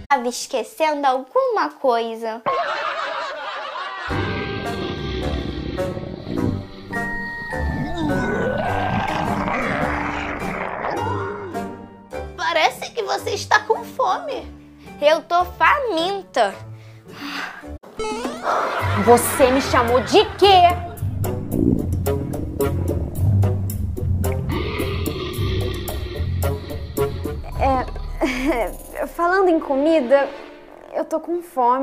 Estava esquecendo alguma coisa. Parece que você está com fome. Eu tô faminta. Você me chamou de quê? Falando em comida, eu tô com fome.